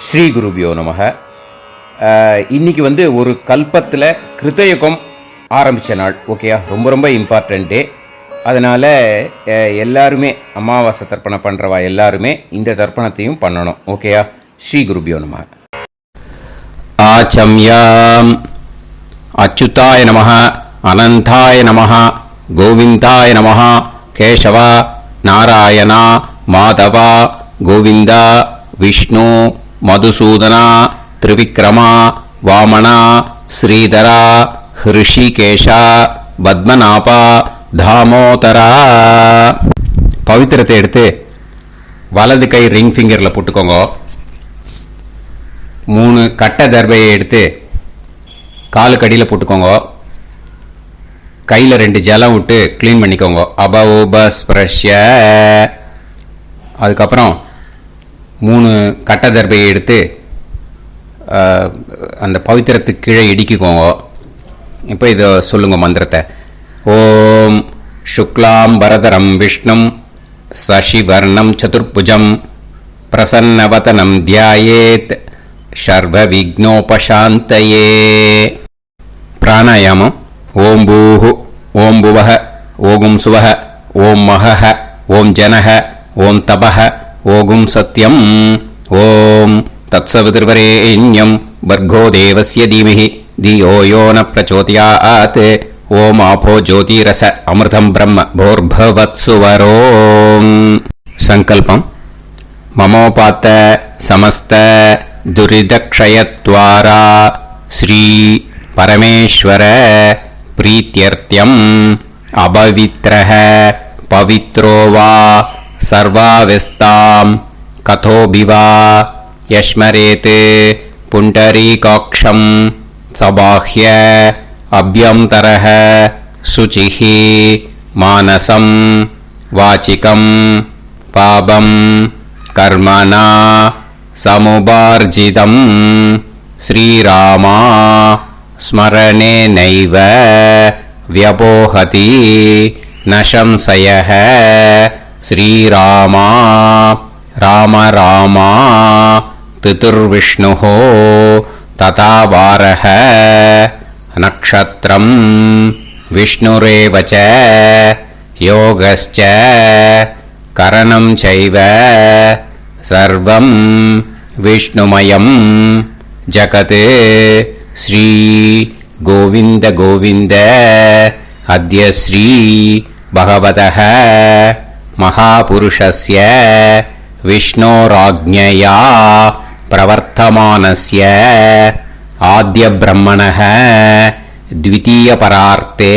ஸ்ரீ குருபியோ நமக. இன்றைக்கி ஒரு கல்பத்தில் கிருத்தயுகம் ஆரம்பித்த நாள். ஓகேயா, ரொம்ப ரொம்ப இம்பார்ட்டன்ட் டே. அதனால் எல்லாருமே அமாவாசை தர்ப்பணம் பண்ணுறவா எல்லாருமே இந்த தர்ப்பணத்தையும் பண்ணணும். ஓகேயா, ஸ்ரீ குருபியோ நமக. ஆச்சம்யாம் அச்சுதாய நமஹ, அனந்தாய நமஹ, கோவிந்தாய நமஹ, கேசவா, நாராயணா, மாதவா, கோவிந்தா, விஷ்ணு, மதுசூதனா, திரிவிக்ரமா, வாமனா, ஸ்ரீதரா, ஹிருஷிகேஷா, பத்மநாபா, தாமோதரா. பவித்திரத்தை எடுத்து வலது கை ரிங் ஃபிங்கரில் போட்டுக்கோங்க. 3 கட்டை தர்பையை எடுத்து காலுக்கடியில் போட்டுக்கோங்க. கையில் 2 ஜலம் விட்டு க்ளீன் பண்ணிக்கோங்க. அபோபஸ்பிரஷ்ய. அதுக்கப்புறம் 3 கட்டை தர்பையை எடுத்து அந்த பவித்திரத்துக்கு கீழே இடிக்கிக்கோங்க. இப்போ இதை சொல்லுங்க மந்திரத்தை. ஓம் சுக்லாம் வரதரம் விஷ்ணும் சசிவர்ணம் சதுர்புஜம் பிரசன்னவதனம் தியாயேத் சர்வ விக்னோபசாந்தயே. பிராணாயாமம். ஓம் பூஹு, ஓம் புவஹ, ஓகும் சுவஹ, ஓம் மஹஹ, ஓம் ஜனஹ, ஓம் தபஹ, ஓகும் சத்யம். ஓம் தத்சவிதுர்வரேண்யம் வர்கோ தேவஸ்ய தீமஹி தியோ யோ ந பிரச்சோதயாத். ஓம் ஆபோ ஜோதிரச அமிர்தம் பிரம்ம போர்பவத்சுவரோம். சங்கல்பம். மமோபாத்த சமஸ்த துரிதக்ஷயத்வாரா ஸ்ரீ பரமேஸ்வர பிரீத்யர்த்தியம் அபவித்ரஹ பவித்ரோ வா சர்வாவஸ்தாம் கதோபிவா யஸ்மரேத் புண்டரீகாக்ஷம் சபாஹ்ய அப்யந்தரஹ சுசிஹி மானசம் வாசிகம் பாபம் கர்மணா சமுபார்ஜிதம் ஸ்ரீராமா ஸ்மரணேனைவ வ்யபோஹதி நசம்சயஹ. ஸ்ரீராமா ராம ராமா திதுர்விஷ்ணுஹ ததா வாரஹ. நக்ஷத்ரம் விஷ்ணுரேவச யோகஸ்ச கரணம் சைவ சர்வம் விஷ்ணுமயம் ஜகத். ஸ்ரீ கோவிந்த கோவிந்த அத்ய ஸ்ரீ பகவதः மகாபுருஷஸ்ய விஷ்ணோராஜ்ஞயா பிரவர்த்தமானஸ்ய ஆத்ய பிரம்மணः த்விதீயபரார்த்தே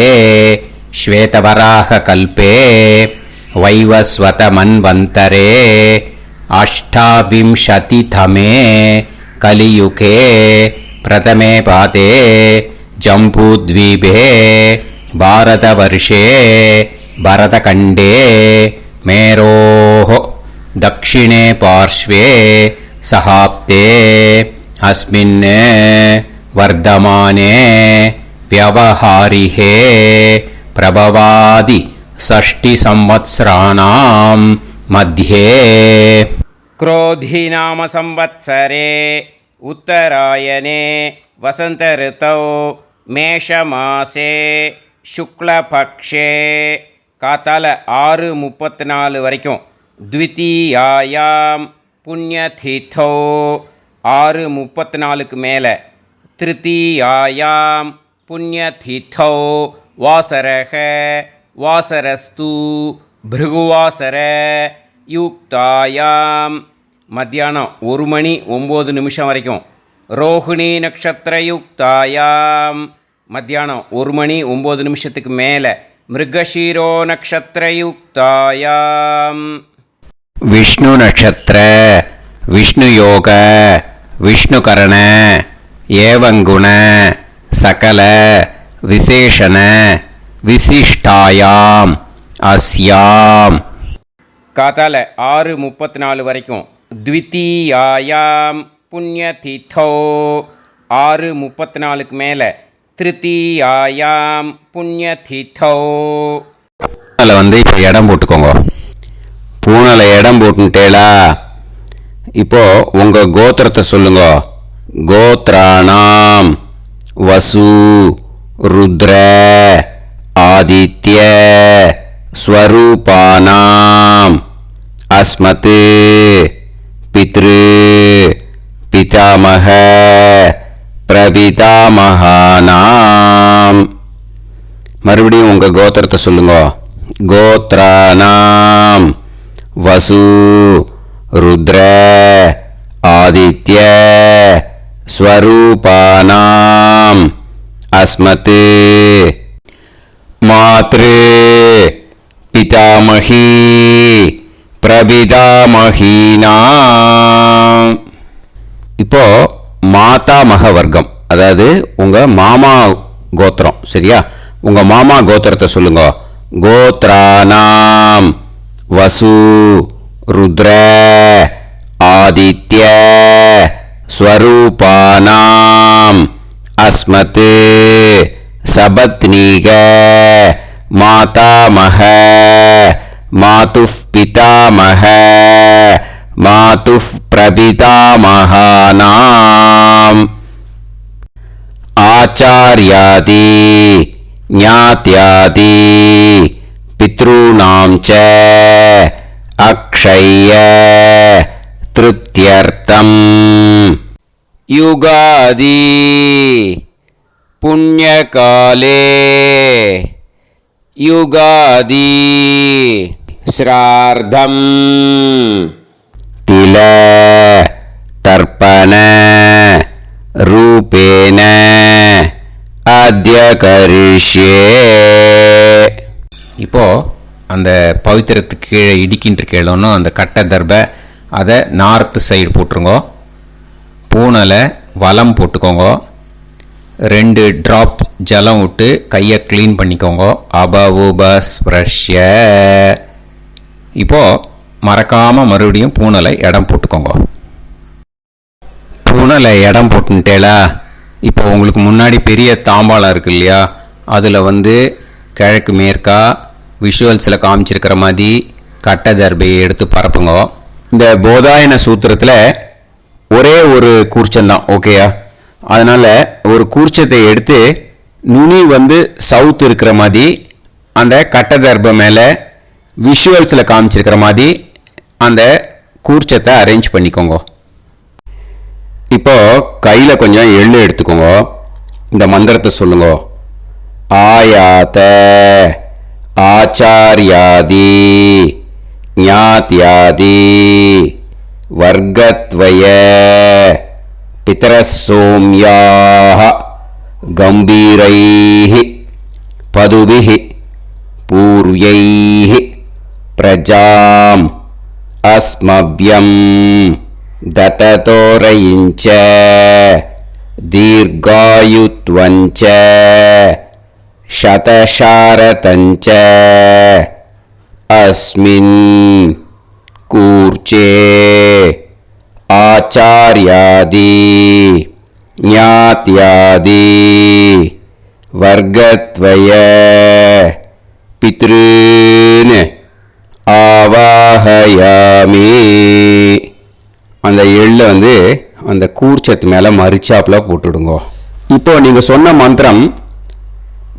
ஸ்வேதவராக கல்பே வைவஸ்வத மன்வந்தரே அஷ்டாவிம்சதிதமே கலியுகே பிரதமே பாதே ஜம்பூத்வீபே பாரதவர்ஷே பரதகண்டே மேரோः தக்ஷிணே பார்ஷ்வே சஹாப்தே அஸ்மின் வர்தமானே வ்யவஹாரிஹே பிரபவாதி ஷஷ்டி சம்வத்சராணாம் மத்யே. क्रोधी नाम संवत्सरे उत्तरायणे वसंत ऋतौ மேஷமாசே சுக்லபக்ஷே. காத்தால 6:34 வரைக்கும். த்விதீயாயாம் புண்ணியதிதோ 6:34க்கு மேலே. திருத்தீயாயாம் புண்ணியதிதோ வாசரக வாசரஸ்து பிருகுவாசர யுக்தாயாம் மத்தியானம் 1:09 வரைக்கும். ரோஹிணி நக்ஷத்திரயுக்தாயாம் மத்தியானம் 1:09 மேலே. மிருகஷீரோ நக்ஷத்திரயுக்தாயாம். விஷ்ணு நட்சத்திர விஷ்ணு யோக விஷ்ணுகரண ஏவங்குண சகல விசேஷண விசிஷ்டாயாம் அஸ்யாம். காத்தால 6:34 வரைக்கும். த்விதீயாயாம் புண்ணியதிதோ 6:34க்கு மேலே. திருத்தீயாயாம் புண்ணியதிதோ. பூனலை இப்போ இடம் போட்டுக்கோங்க. பூனலை இடம் போட்டுட்டேலா இப்போ உங்க கோத்திரத்தை சொல்லுங்க. கோத்ராணாம் வசு ருத்ர ஆதித்ய ஸ்வரூபானாம் அஸ்மத் பித்ரு பிதாமக பிரபிதாமகானாம். மறுபடியும் உங்க கோத்திரத்தை சொல்லுங்க. கோத்ராணாம் வசு ருத்ர ஆதித்ய ஸ்வரூபானாம் அஸ்மத் மாத்ரு பிதாமகி பிரபிதாமகீனாம். இப்போ மாதாமக வர்க்கம், அதாவது உங்க மாமா கோத்திரம். சரியா? உங்க மாமா கோத்திரத்தை சொல்லுங்க. கோத்ராணாம் வசு ருத்ர ஆதித்ய ஸ்வரூபானாம் அஸ்மத் சபத்னீக மாதாமக மாதுஃப் பிதாமக மாதுஃப் பிரபிதாமகானாம். ஆச்சார்யாதி ஞாத்யாதி பித்ருணாம் ச அக்ஷய திருப்தியர்த்தம் யுகாதி புண்ணியகாலே யுகாதி ஸ்ரார்த்தம் தில தர்ப்பண ரூபேன அத்ய கரிஷ்யே. இப்போ அந்த பவித்திரத்துக்கு கீழே இடிக்கின்ற கேளோன்னு அந்த கட்டை தர்பை அதை நார்த்து சைடு போட்டுருங்க. பூனலை வலம் போட்டுக்கோங்க. 2 ட்ராப் ஜலம் விட்டு கையை க்ளீன் பண்ணிக்கோங்க. அபவுபஸ்ப்ரஷ்ய. இப்போது மறக்காமல் மறுபடியும் பூனலை இடம் போட்டுக்கோங்க. பூனலை இடம் போட்டுட்டேலா? இப்போ உங்களுக்கு முன்னாடி பெரிய தாம்பாளம் இருக்கு இல்லையா, அதில் கிழக்கு மேற்கா விஷுவல்ஸில் காமிச்சிருக்கிற மாதிரி கட்டை தர்பையை எடுத்து பரப்புங்க. இந்த போதாயன சூத்திரத்தில் ஒரே ஒரு கூர்ச்சந்தான், ஓகேயா? அதனால் ஒரு கூர்ச்சத்தை எடுத்து நுனி சவுத் இருக்கிற மாதிரி அந்த கட்டை தர்பை மேலே விஷுவல்ஸில் காமிச்சிருக்கிற மாதிரி அந்த கூர்ச்சத்தை அரேஞ்ச் பண்ணிக்கோங்க. இப்போ கையில் கொஞ்சம் எள்ளு எடுத்துக்கோங்க. இந்த மந்திரத்தை சொல்லுங்க. ஆயாத ஆச்சார்யாதி ஞாத்யாதி வர்க்கத்வய பிதரசோம்யாஹ கம்பீரைஹி பதுபிஹி பூர்வைஹி பிரஜாம் அஸ்மப்யம் தததோரயிஞ்ச தீர்காயுத்வஞ்ச சதசாரதஞ்ச அஸ்மின் கூர்ச்சே ஆச்சார்யாதி ஞாத்யாதி வர்க்கத்வய பித்ருன் ஆவாஹயாமி. அந்த எள்ளை அந்த கூர்ச்சத்து மேலே மரிச்சாப்பில் போட்டுடுங்க. இப்போ நீங்கள் சொன்ன மந்திரம்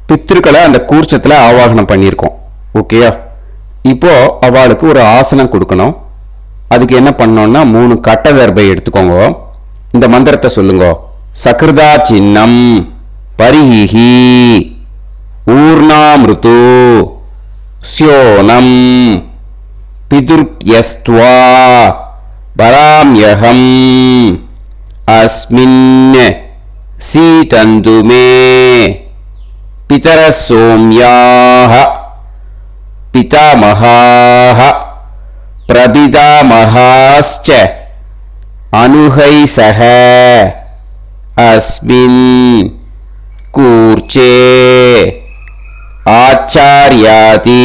பித்ருக்களை அந்த கூர்ச்சத்தில் ஆவாகனம் பண்ணியிருக்கோம், ஓகேயா? இப்போ அவளுக்கு ஒரு ஆசனம் கொடுக்கணும். அதுக்கு என்ன பண்ணோம்னா 3 கட்டை தர்பை எடுத்துக்கோங்க. இந்த மந்திரத்தை சொல்லுங்க. சக்ருதா சின்னம் பரிஹி ஊர்ணாமிருத்து ஸ்யோனம் பிதுர்யஸ்த்வா பராம்யகம் அஸ்மின் சீதந்துமே பிதரசோம்யாஹ பிதாமகாஹ பிரபிதாமகாஸ்ச அனுஹைசஹ அஸ்மின் கூர்ச்சே ஆச்சார்யாதி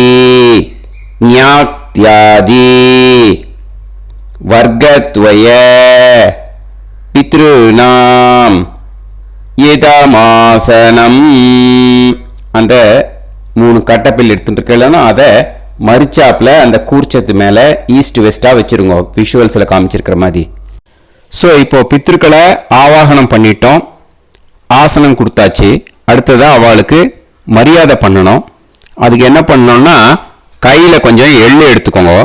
ஞாத்யாதி வர்க்கத்வய பித்ருநாம் இதமாசனம். அந்த 3 கட்டப்பில் எடுத்துட்டு இருக்கலன்னா அதை மரிச்சாப்பில் அந்த கூர்ச்சத்து மேலே ஈஸ்ட் வெஸ்ட்டாக வச்சுருங்க, விஷுவல்ஸில் காமிச்சிருக்கிற மாதிரி. ஸோ இப்போது பித்ருக்களை ஆவாகனம் பண்ணிட்டோம், ஆசனம் கொடுத்தாச்சு. அடுத்ததாக அவளுக்கு மரியாதை பண்ணணும். அதுக்கு என்ன பண்ணணும்னா கையில் கொஞ்சம் எள்ளு எடுத்துக்கோங்க.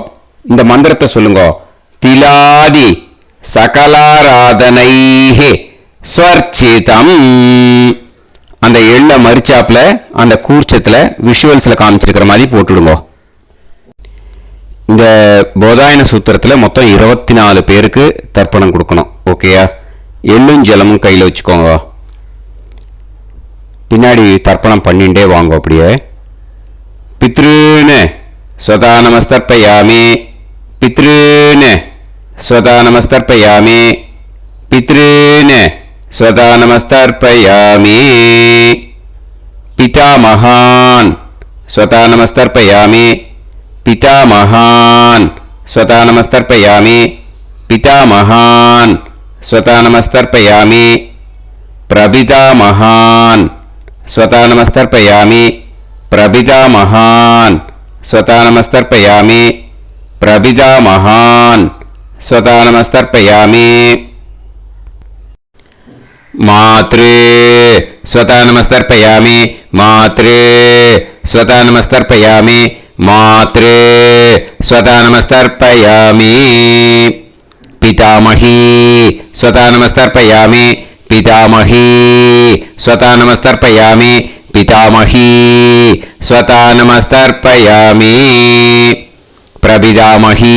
இந்த மந்திரத்தை சொல்லுங்க. திலாதி சகலாராதனைஹே ஸ்வர்ச்சிதம். அந்த எள்ள மரிச்சாப்பில் அந்த கூர்ச்சத்தில் விஷுவல்ஸில் காமிச்சிருக்கிற மாதிரி போட்டுடுங்க. இந்த போதாயன சூத்திரத்தில் மொத்தம் 24 பேருக்கு தர்ப்பணம் கொடுக்கணும். ஓகேயா? எள்ளும் ஜலமும் கையில் வச்சுக்கோங்க. பின்னாடி தர்ப்பணம் பண்ணிண்டே வாங்க. அப்படியே பித்ருன்னு ஸ்வதா நமஸ்தர்ப்பயாமி, பித்ருன்னு ஸ்வதா நமஸ்தர்ப்பயாமி, பித்ருன்னு ஸ்வதா நமஸ்தர்ப்பயாமி, பிதாமகான் ஸ்வதா நமஸ்தர்ப்பயாமி, பிதாமகான் ஸ்வதா நமஸ்தர்ப்பயாமி, பிதாமகான் ஸ்வதா நமஸ்தர்ப்பயாமி, பிரபிதாமகான் ஸ்வதா நமஸ்தர்ப்பயாமி, பிரபிதாமகான் ஸ்வதா நமஸ்தர்ப்பயாமி, பிரபிதாமகான் ஸ்வதா நமஸ்தர்ப்பயாமி. மாத்ரு ஸ்வதா நமஸ்தர்ப்பயாமி, மாத்ரு ஸ்வதா நமஸ்தர்ப்பயாமி, மாத்ரு ஸ்வதா நமஸ்தர்ப்பயாமி. பிதாமஹி ஸ்வதா நமஸ்தர்ப்பயாமி, பிதாமஹி ஸ்வதா நமஸ்தர்ப்பயாமி, பிதாமஹி ஸ்வதா நமஸ்தர்ப்பயாமி. பிரபிதாமஹி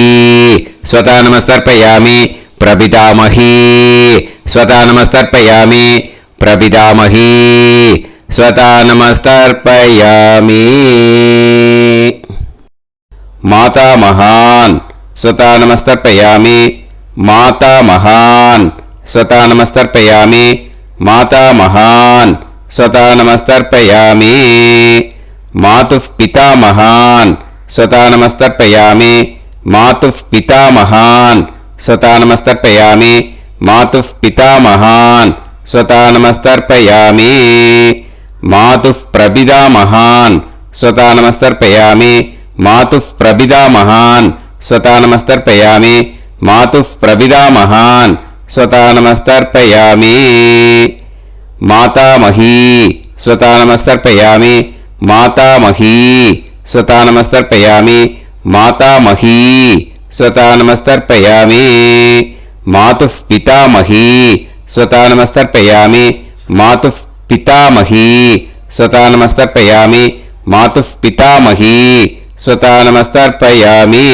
ஸ்வதா நமஸ்தர்ப்பயாமி, பிரபிதாமஹி ஸ்வதா நமஸ்தர்ப்பயாமி, பிரபிதாமஹி ஸ்வதா நமஸ்தர்ப்பயாமி. மாதாமகான் ஸ்வதா நமஸ்தர்ப்பயாமி, மாதாமகான் ஸ்வதா நமஸ்தர்ப்பயாமி, மாதாமகான் ஸ்வதா நமஸ்தர்ப்பயாமி. மாதுஃப் பிதாமகான் ஸ்வதா நமஸ்தர்ப்பயாமி, மாதுஃப் பிதாமகான் ஸ்வதா நமஸ்தர்ப்பயாமி, மாதுஃப் பிதாமகான் ஸ்வதா நமஸ்தர்ப்பயாமி. மாதுஃப் பிரபிதாமகான் ஸ்வதா நமஸ்தர்ப்பயாமி, மாதுஃப் பிரபிதாமகான் ஸ்வதா நமஸ்தர்ப்பயாமி, மாதுஃப் பிரபிதாமகான் ஸ்வதா நமஸ்தர்ப்பயாமி. மாதாமஹி ஸ்வதா நமஸ்தர்ப்பயாமி, மாதாமஹி ஸ்வதா நமஸ்தர்ப்பயாமி, மாதாமஹி ஸ்வதா நமஸ்தர்ப்பயாமி. மாதுஃப் பிதாமஹி ஸ்வதா நமஸ்தர்ப்பயாமி, மாதுஃப் பிதாமஹி ஸ்வதா நமஸ்தர்ப்பயாமி, மாதுஃப் பிதாமஹி ஸ்வதா நமஸ்தர்ப்பயாமி.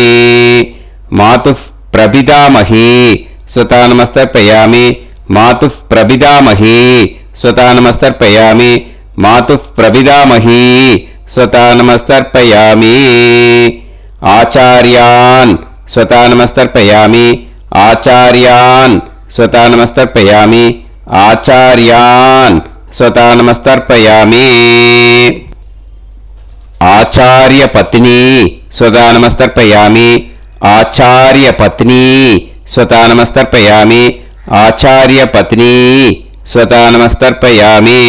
மாதுஃப் பிரபிதாமஹி ஸ்வதா நமஸ்தர்ப்பயாமி, மாதுஃப் பிரபிதாமஹி ஸ்வதா நமஸ்தர்ப்பயாமி, மாதுஃப் பிரபிதாமஹி ஸ்வதா நமஸ்தர்ப்பயாமி. ஆச்சார்யான் ஸ்வதா நமஸ்தர்ப்பயாமி, ஆச்சார்யான் ஸ்வதா நமஸ்தர்ப்பயாமி, ஆச்சார்யான் ஸ்வதா நமஸ்தர்ப்பயாமி. ஆச்சார்ய பத்னி ஸ்வதா நமஸ்தர்ப்பயாமி, ஆச்சார்ய பத்னி ஸ்வதா நமஸ்தர்ப்பயாமி, ஆச்சார்ய பத்னி ஸ்வதா நமஸ்தர்ப்பயாமி.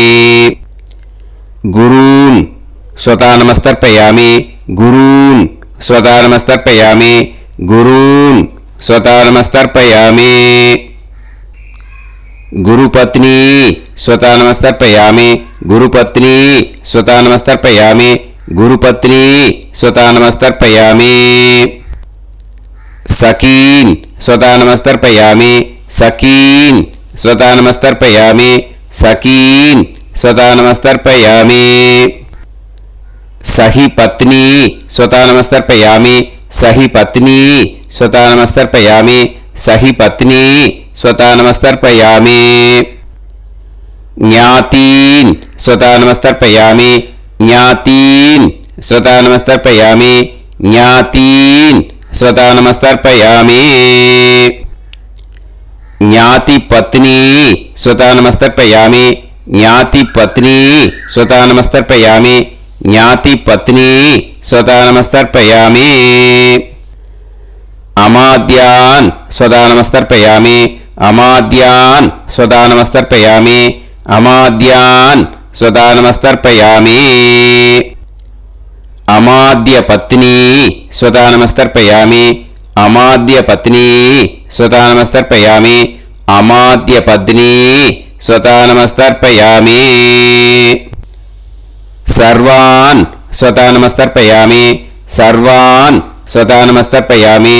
குரூன் ஸ்வதா நமஸ்தர்ப்பயாமி, குரூன் ஸ்வதா நமஸ்தர்ப்பயாமி, குரூன் ஸ்வதா நமஸ்தர்ப்பயாமி. குருபத்னி ஸ்வதா நமஸ்தர்ப்பயாமி, குருபத்னி ஸ்வதா நமஸ்தர்ப்பயாமி, குருபத்னி ஸ்வதா நமஸ்தர்ப்பயாமி. சகீன் ஸ்வதா நமஸ்தர்ப்பயாமி, சகீன் ஸ்வதா நமஸ்தர்ப்பயாமி, சகீன் ஸ்வதா நமஸ்தர்ப்பயாமி. சஹி பத்னி ஸ்வதா நமஸ்தர்ப்பயாமி, சஹி பத்னி ஸ்வதா நமஸ்தர்ப்பயாமி, சஹி பத்னி ஸ்வதா நமஸ்தர்ப்பயாமி. ஞாதீன் ஸ்வதா நமஸ்தர்ப்பயாமி, ஞாதீன் ஸ்வதா நமஸ்தர்ப்பயாமி, ஞாதீன் ஸ்வதா நமஸ்தர்ப்பயாமி. ஞாதி பத்னி ஸ்வதா நமஸ்தர்ப்பயாமி, ஞாதி பத்னி ஸ்வதா நமஸ்தர்ப்பயாமி, ஞாதி பத்னி ஸ்வதா நமஸ்தர்ப்பயாமி. அமாத்யான் ஸ்வதா நமஸ்தர்ப்பயாமி, அமாத்யான் ஸ்வதா நமஸ்தர்ப்பயாமி, அமாத்யான் ஸ்வதா நமஸ்தர்ப்பயாமி. अमाद्य पत्नी स्वता नमस्तर्पयामि अमाद्य पत्नी स्वता नमस्तर्पयामि अमाद्य पत्नी स्वता नमस्तर्पयामि सर्वान् स्वता नमस्तर्पयामि सर्वान् स्वता नमस्तर्पयामि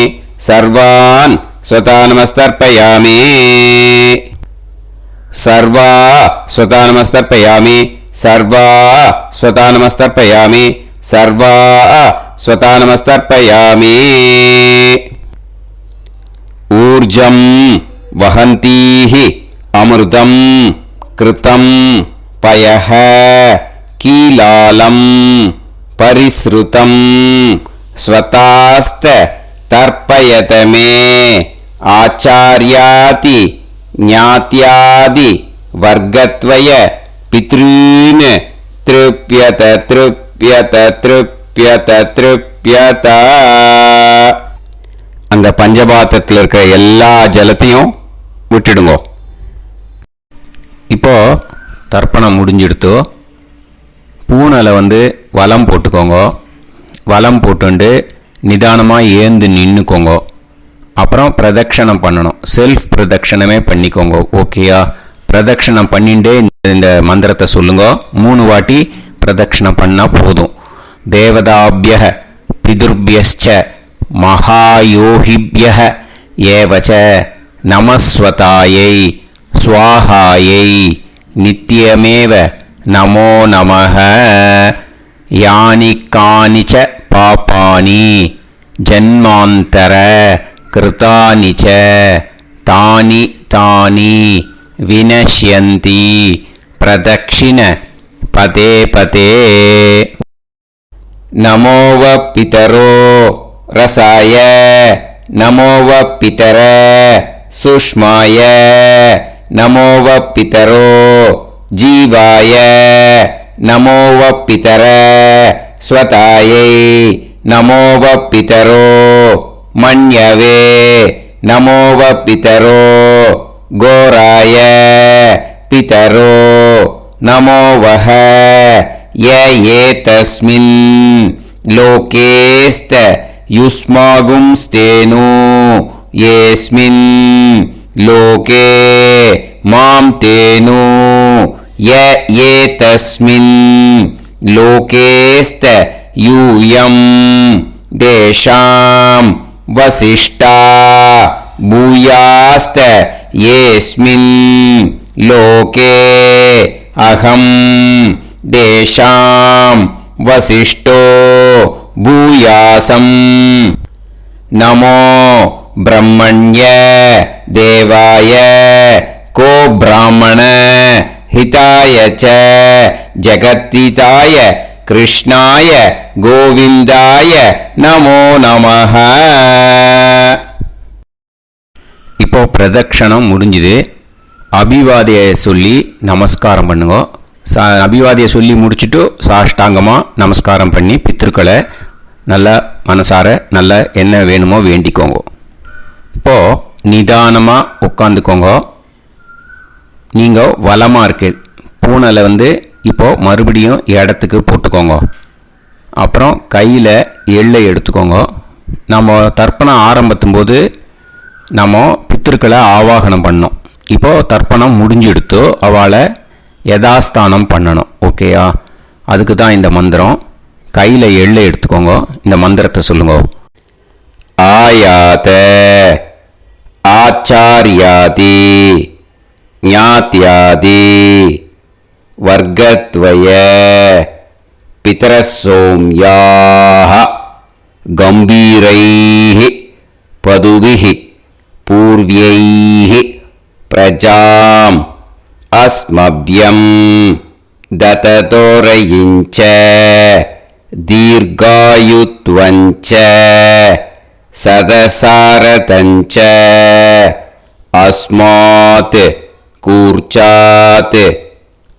सर्वान् स्वता नमस्तर्पयामि सर्वा स्वता नमस्तर्पयामि सर्वा स्वता नमस्तर्पयामि सर्वा स्वता नमस्तर्पयामि ऊर्जं वहन्तीः अमृतं कृतं पयः कीलालं परिसृतं स्वतास्त तर्पयत मे आचार्याति ज्ञात्यादि वर्गत्वय पितॄन् तृप्यत तृप्यत तृप्यत तृप्यत அந்த பஞ்சபாத்திரத்தில் இருக்கிற எல்லா ஜலத்தையும் விட்டுடுங்க. இப்போ தர்ப்பணம் முடிஞ்சிடுத்து. பூனலை வலம் போட்டுக்கோங்க. வலம் போட்டுண்டு நிதானமாக ஏந்து நின்றுக்கோங்க. அப்புறம் பிரதட்சணம் பண்ணணும். செல்ஃப் பிரதட்சணமே பண்ணிக்கோங்க. ஓகேயா? பிரதட்சணம் பண்ணிண்டே இந்த மந்திரத்தை சொல்லுங்க. 3 வாட்டி பிரதட்சணம் பண்ணால் போதும். தேவதாபிய பிதுர்பியச்ச மகாயோகிபிய ஏவச்ச நமஸ்வதாயை ஸ்வாஹாயை நித்யமேவ நமோ நமஹ யானி கானிச்ச பாபானி ஜன்மாந்தர கிருதானி ச தானி தானி வினஷ்யந்தி பிரதக்ஷிண பதே பதே நமோவ பிதரோ ரசாய நமோவ பிதர சுஷ்மாய நமோவ பிதரோ ஜீவாய நமோவ பிதர ஸ்வதாயை நமோவ பிதரோ மன்யவே நமோவ பிதரோ கோராய பிதரோ நமோவஹ ய ஏதஸ்மின் லோகேஸ்த யுஸ்மாகும்ஸ்தேனு ஏஸ்மின் லோகே மாம் தேனு ய ஏதஸ்மின் லோகேஸ்த யூயம் தேஷாம் வசிஷ்டா பூயாஸ்த ஏஸ்மின் லோகே அகம் தேஷாம் வசிஷ்டோ பூயாசம் நமோ பிரம்மண்ய தேவாய கோ பிராமண ஹிதாய ச ஜகத்ஹிதாய கிருஷ்ணாய கோவிந்தாய நமோ நமஹ. இப்போ பிரதட்சணம் முடிஞ்சுது. அபிவாதியை சொல்லி நமஸ்காரம் பண்ணுங்க. அபிவாதியை சொல்லி முடிச்சுட்டு சாஷ்டாங்கமாக நமஸ்காரம் பண்ணி பித்திருக்களை நல்லா மனசார நல்லா என்ன வேணுமோ வேண்டிக்கோங்க. இப்போது நிதானமாக உட்காந்துக்கோங்க. நீங்கள் வலமாக இருக்கு பூனலை இப்போது மறுபடியும் இடத்துக்கு போட்டுக்கோங்க. அப்புறம் கையில் எள்ளை எடுத்துக்கோங்க. நம்ம தர்ப்பணம் ஆரம்பித்தும் போது நம்ம பித்திருக்களை ஆவாகனம் பண்ணோம். இப்போது தர்ப்பணம் முடிஞ்செடுத்து அவளை யதாஸ்தானம் பண்ணணும். ஓகேயா? அதுக்கு தான் இந்த மந்திரம். கையில் எள்ளை எடுத்துக்கோங்க. இந்த மந்திரத்தை சொல்லுங்க. ஆயாத ஆச்சாரியாதி ஞாத்யாதி வர்க்கத்வய பிதரசோம்யாஹ கம்பீரைஹ பதுபிஹ பூர்வ்யைஹ பிரஜாம் अस्मभ्यं दततोरयिञ्च दीर्घायुत्वञ्च सदसारतञ्च अस्मात् कूर्चात्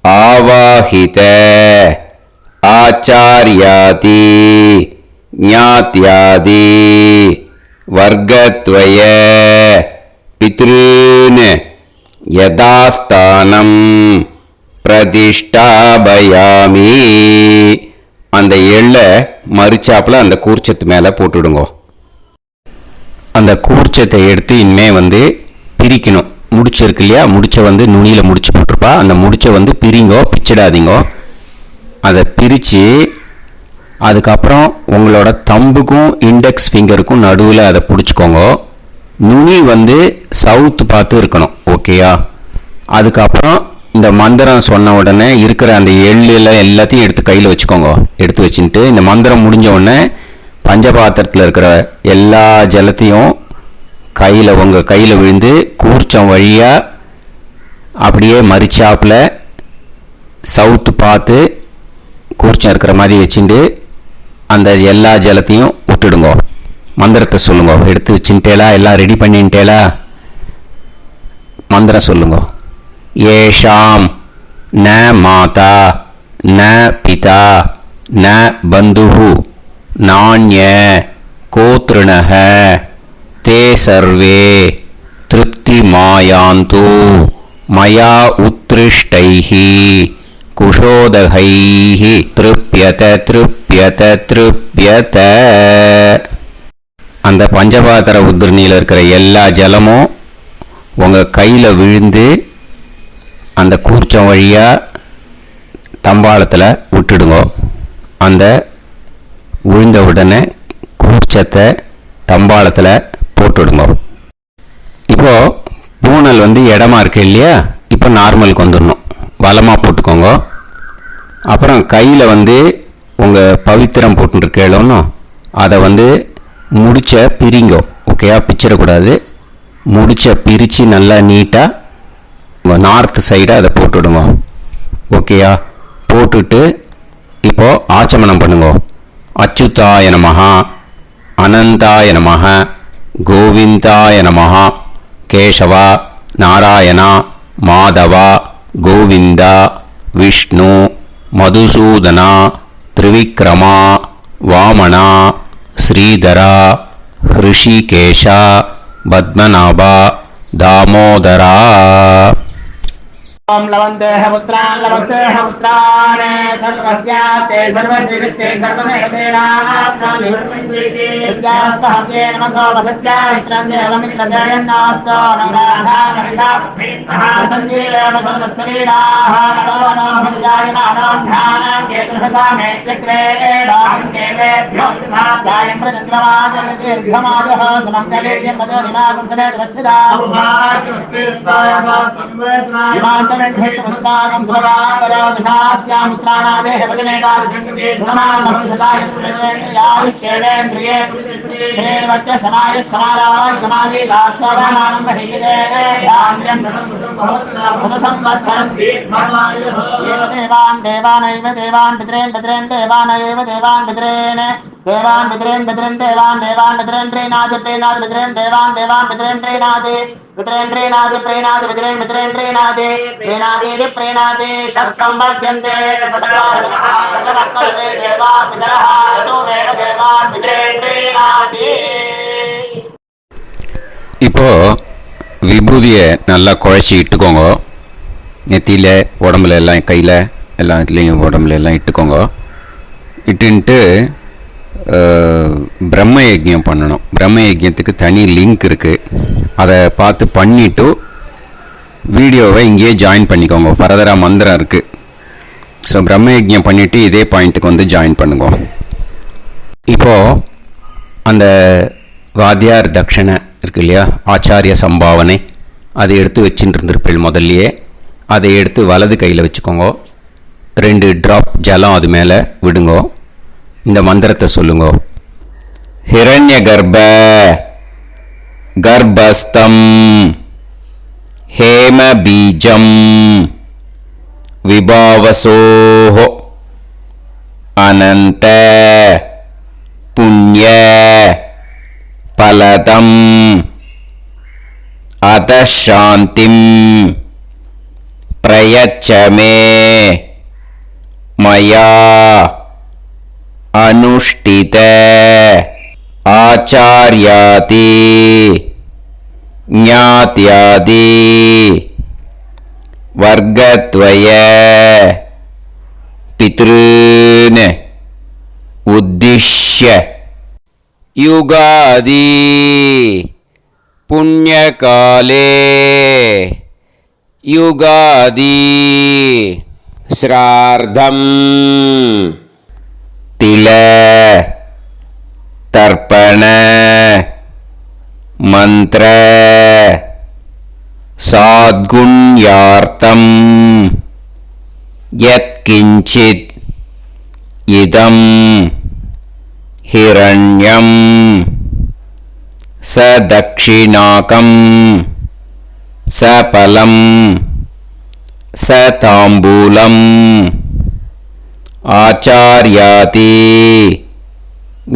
आवाहित आचार्याति ज्ञात्यादि वर्गत्वय पितॄन् यदास्तानं प्रतिष्ठापयामि அந்த எள்ளை மறிச்சாப்பில் அந்த கூர்ச்சத்து மேலே போட்டுவிடுங்க. அந்த கூர்ச்சத்தை எடுத்து இனிமே பிரிக்கணும். முடிச்சு இருக்கு இல்லையா, முடிச்சை நுனியில் முடிச்சு போட்டிருப்பா. அந்த முடிச்சை பிரிங்கோ, பிச்சிடாதீங்கோ. அதை பிரித்து அதுக்கப்புறம் உங்களோட தம்புக்கும் இண்டெக்ஸ் ஃபிங்கருக்கும் நடுவில் அதை பிடிச்சிக்கோங்க. நுனி சவுத்து பார்த்து இருக்கணும். ஓகேயா? அதுக்கப்புறம் இந்த மந்திரம் சொன்ன உடனே இருக்கிற அந்த எள்ளில் எல்லாத்தையும் எடுத்து கையில் வச்சுக்கோங்க. எடுத்து வச்சுட்டு இந்த மந்திரம் முடிஞ்ச உடனே பஞ்சபாத்திரத்தில் இருக்கிற எல்லா ஜலத்தையும் உங்கள் கையில் விழுந்து கூர்ச்சம் வழியாக அப்படியே மறிச்சாப்பில் சவுத்து பார்த்து கூர்ச்சம் இருக்கிற மாதிரி வச்சுட்டு அந்த எல்லா ஜலத்தையும் விட்டுடுங்க. மந்திரத்தை சொல்லுங்க. எடுத்து வச்சுட்டேலா? எல்லாம் ரெடி பண்ணிட்டேலா? மந்திரம் சொல்லுங்க. ஏஷாம் ந மாதா ந பிதா ந பந்துஹு நாண்ய கோத்ருணஹ தே சர்வே திருப்தி மாயாந்து மயா உத்ருஷ்டைஹி குஷோதகைஹி திருப்யத திருப்யத திருப்யத. அந்த பஞ்சபாத்திர உத்ரணியில் இருக்கிற எல்லா ஜலமும் உங்கள் கையில் விழுந்து அந்த கூர்ச்சம் வழியாக தம்பாளத்தில் விட்டுடுங்க. அந்த விழுந்த உடனே கூர்ச்சத்தை தம்பாளத்தில் போட்டுவிடுங்க. இப்போது பூனல் இடமா இருக்கு இல்லையா, இப்போ நார்மலுக்கு வந்துடணும். வலமாக போட்டுக்கோங்க. அப்புறம் கையில் உங்கள் பவித்திரம் போட்டுருக்கேளோன்னு அதை முடிச்ச பிரிங்கோ. ஓகேயா? பிச்சிடக்கூடாது. முடிச்ச பிரித்து நல்லா நீட்டாக நார்த் சைடை அதை போட்டுவிடுங்க. ஓகேயா? போட்டுட்டு இப்போது ஆச்சமனம் பண்ணுங்க. அச்சுதாய நமஹ அனந்தாய நமஹ கோவிந்தாய நமஹ கேசவா நாராயணா மாதவா கோவிந்தா விஷ்ணு மதுசூதனா திரிவிக்ரமா வாமனா ஸ்ரீதரா ஹிருஷிகேஷா பத்மநாபா தாமோதரா. ओम लवन्तेह पुत्रान् लवन्तेह पुत्रान् सर्वस्याते सर्वश्रीवित्ते सर्वदेवतेनाप्नादि विद्यास्पहव्ये नमसो वसत्यामित्रं देवमित्रजयन्नास्तो नवराधानविषाभ्येत्तः सञ्जीवेम सर्वस्वीराः नमो नमोऽजायमानोऽन्धानां केतुर्हसामेत्यग्रे बाहं देवेभ्यो तथाप्यायं प्रचन्द्रमाजलदीर्घमाजः सुमङ्गलेर्यं मदोरिमागं समेतरस्यदा इमान्तमेभ्यस्तमस्तागं सुभगान्तरोदशास्यामित्राणादेह वदनेकाविशङ्कते सुमानमनुसदाय पुरुषेन्द्रियायुष्येवेन्द्रिये हेर्वच्च समायः समाराय कमाली लाक्षावानानं बहिगिदे धान्यं सदसंवत्सरं दीर्घमायुः देवान् देवानैव देवान् पितॄन् पितॄन् देवानैव देवान् पितॄन् देवान् पितॄन् पितॄन् देवान् देवान् पितॄन् प्रीणाति प्रीणाति पितॄन् देवान् देवान् पितॄन् प्रीणाति पितॄन् प्रीणाति प्रीणाति पितॄन् पितॄन् प्रीणाति प्रीणाति प्रीणाति षट्संवर्ध्यन्ते सचराचरः देवा पितरः तो देव देवान् पितॄन् प्रीणाति. இப்போ விபூதியை நல்லா குழச்சி இட்டுக்கோங்க. நெத்தியில் உடம்புல எல்லாம் கையில் எல்லா இதுலேயும் உடம்புல எல்லாம் இட்டுக்கோங்க. இட்டுன்ட்டு பிரம்ம யஜ்யம் பண்ணணும். பிரம்ம யஜ்யத்துக்கு தனி லிங்க் இருக்குது. அதை பார்த்து பண்ணிவிட்டு வீடியோவை இங்கேயே ஜாயின் பண்ணிக்கோங்க. ஃபர்தராக மந்திரம் இருக்குது. ஸோ பிரம்ம யஜ்யம் பண்ணிவிட்டு இதே பாயிண்ட்டுக்கு ஜாயின் பண்ணுங்க. இப்போது அந்த வாத்தியார் தட்சணை இருக்கு இல்லையா, ஆச்சாரிய சம்பாவனை, அதை எடுத்து வச்சுட்டு இருந்திருப்பேன் முதல்லையே. அதை எடுத்து வலது கையில் வச்சுக்கோங்க. 2 ட்ராப் ஜலம் அது மேலே விடுங்க. இந்த மந்திரத்தை சொல்லுங்க. ஹிரண்ய கர்ப்ப கர்ப்பஸ்தம் ஹேம பீஜம் விபாவசோஹ அனந்த புண்ணிய பலதம் அதசாந்திம் பிரயச்சமே மயா अनुष्ठित आचार्यादि ज्ञात्यादि वर्गद्वय पितॄन् उद्दिश्य युगादि पुण्यकाले युगादि श्राद्धं तिल तर्पण मंत्र साद्गुण्यार्थं यत्किंचित् इदं हिरण्यं सदक्षिणाकं सफलं सताम्बूलम् आचार्यादि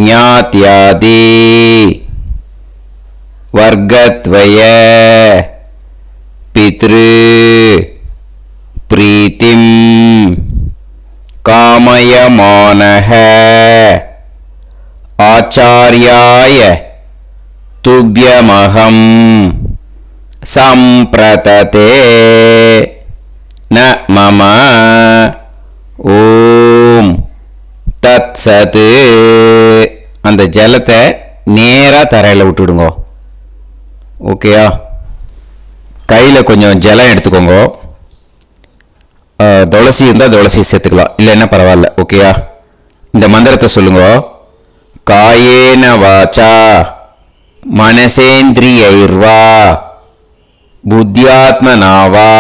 ज्ञात्यादि वर्गद्वय पितृ प्रीतिं कामयमानः आचार्याय तुभ्यमहं सम्प्रतते न मम ஓம் தத் சத். அந்த ஜலத்தை நேராக தரையில் விட்டுடுங்க. ஓகேயா? கையில் கொஞ்சம் ஜலம் எடுத்துக்கோங்க. துளசி இருந்தால் துளசி சேர்த்துக்கலாம், இல்லைன்னா பரவாயில்ல. ஓகேயா? இந்த மந்திரத்தை சொல்லுங்க. காயேன வாச்சா மனசேந்திரியைர்வா புத்தியாத்மனாவா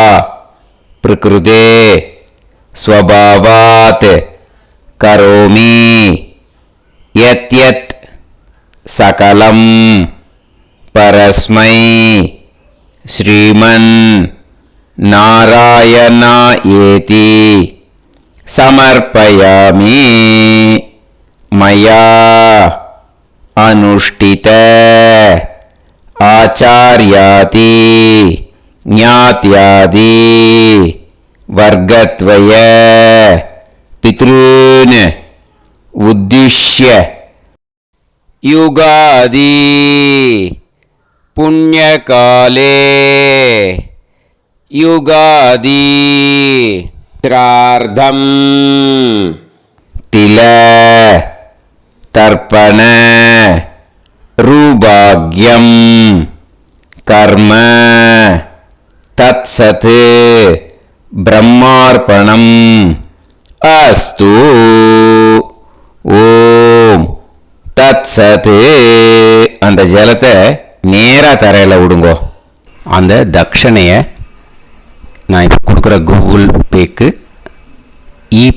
பிரகிருதே स्वभावात् करोमि यत् यत् सकलं परस्मै श्रीमन् नारायणायेति समर्पयामि. मया अनुष्ठित आचार्यादि ज्ञात्यादि वर्गद्वय पितॄन् उद्दिश्य युगादि पुण्यकाले युगादि श्राद्धं तिल तर्पण रूभाग्यं कर्म तत्सत् ब्रह्मार्पणम् अस्तु. ஓம் தத் சத். அந்த ஜலத்தை நேராக தரையில் விடுங்கோ. அந்த தட்சணையை நான் இப்போ கொடுக்குற கூகுள் பேக்கு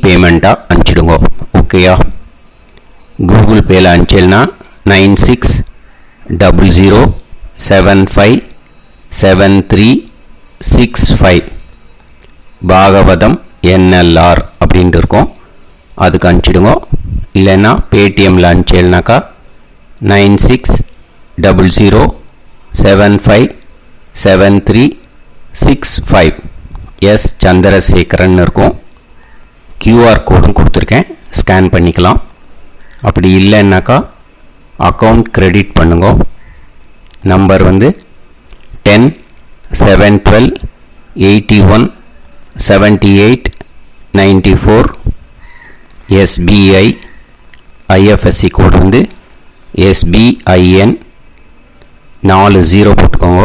பேமெண்ட்டாக அனுப்பிச்சிடுங்கோ. ஓகேயா? கூகுள் பேயில் அனுப்பிச்சல்னா 9600757365 பாகவதம் NLR அப்படின்ட்டு இருக்கோம். அதுக்கு அனுப்பிச்சிடுங்க. இல்லைன்னா பேடிஎம்மில் அனுப்பிச்சேல்னாக்கா 9600757365 எஸ் சந்திரசேகரன் இருக்கும். QR கோடும் கொடுத்துருக்கேன், ஸ்கேன் பண்ணிக்கலாம். அப்படி இல்லைன்னாக்கா அக்கௌண்ட் கிரெடிட் பண்ணுங்க. நம்பர் வந்து 10-7-12-81-78-94. SBI IFSC கோடு வந்து SBIN 40 போட்டுக்கோங்க.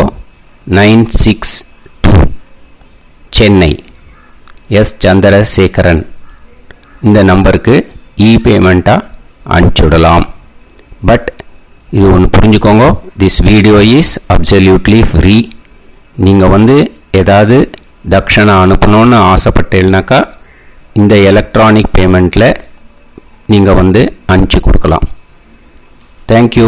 962 சென்னை. எஸ் சந்திரசேகரன். இந்த நம்பருக்கு பேமெண்ட்டாக அனுப்பிச்சுடலாம். பட் இது ஒன்று புரிஞ்சுக்கோங்க, this video is absolutely free. நீங்கள் வந்து ஏதாவது தட்சணை அனுப்பணுன்னு ஆசைப்பட்டேன்னாக்கா இந்த எலக்ட்ரானிக் பேமெண்ட்டில் நீங்கள் வந்து அனுப்பிச்சி கொடுக்கலாம். தேங்க்யூ.